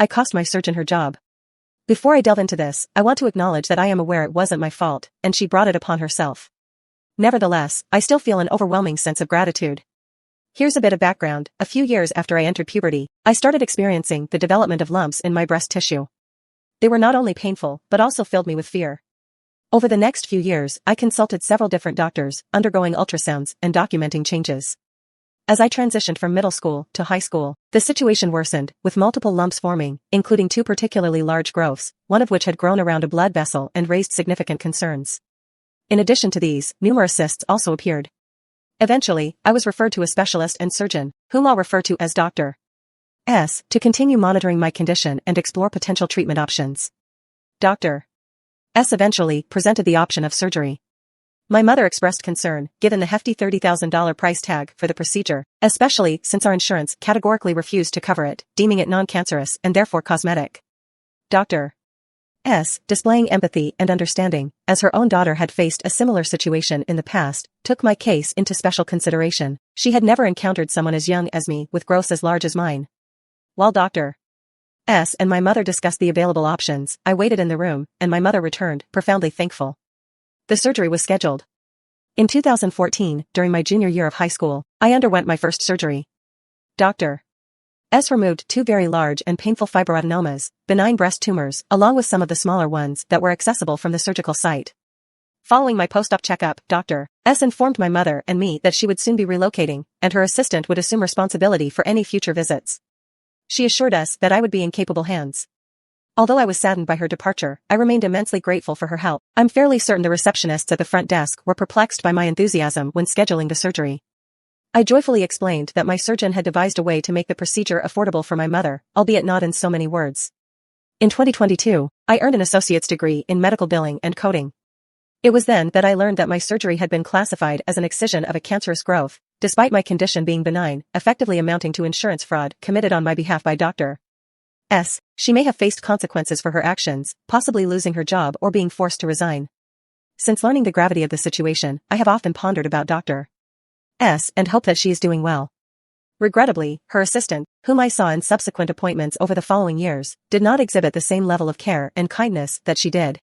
I cost my surgeon her job. Before I delve into this, I want to acknowledge that I am aware it wasn't my fault, and she brought it upon herself. Nevertheless, I still feel an overwhelming sense of gratitude. Here's a bit of background. A few years after I entered puberty, I started experiencing the development of lumps in my breast tissue. They were not only painful, but also filled me with fear. Over the next few years, I consulted several different doctors, undergoing ultrasounds and documenting changes. As I transitioned from middle school to high school, the situation worsened, with multiple lumps forming, including 2 particularly large growths, one of which had grown around a blood vessel and raised significant concerns. In addition to these, numerous cysts also appeared. Eventually, I was referred to a specialist and surgeon, whom I'll refer to as Dr. S, to continue monitoring my condition and explore potential treatment options. Dr. S eventually presented the option of surgery. My mother expressed concern, given the hefty $30,000 price tag for the procedure, especially since our insurance categorically refused to cover it, deeming it non-cancerous and therefore cosmetic. Dr. S, displaying empathy and understanding, as her own daughter had faced a similar situation in the past, took my case into special consideration. She had never encountered someone as young as me with growths as large as mine. While Dr. S and my mother discussed the available options, I waited in the room, and my mother returned, profoundly thankful. The surgery was scheduled. In 2014, during my junior year of high school, I underwent my first surgery. Dr. S removed 2 very large and painful fibroadenomas, benign breast tumors, along with some of the smaller ones that were accessible from the surgical site. Following my post-op checkup, Dr. S informed my mother and me that she would soon be relocating, and her assistant would assume responsibility for any future visits. She assured us that I would be in capable hands. Although I was saddened by her departure, I remained immensely grateful for her help. I'm fairly certain the receptionists at the front desk were perplexed by my enthusiasm when scheduling the surgery. I joyfully explained that my surgeon had devised a way to make the procedure affordable for my mother, albeit not in so many words. In 2022, I earned an associate's degree in medical billing and coding. It was then that I learned that my surgery had been classified as an excision of a cancerous growth, despite my condition being benign, effectively amounting to insurance fraud committed on my behalf by Dr. S. She may have faced consequences for her actions, possibly losing her job or being forced to resign. Since learning the gravity of the situation, I have often pondered about Dr. S and hope that she is doing well. Regrettably, her assistant, whom I saw in subsequent appointments over the following years, did not exhibit the same level of care and kindness that she did.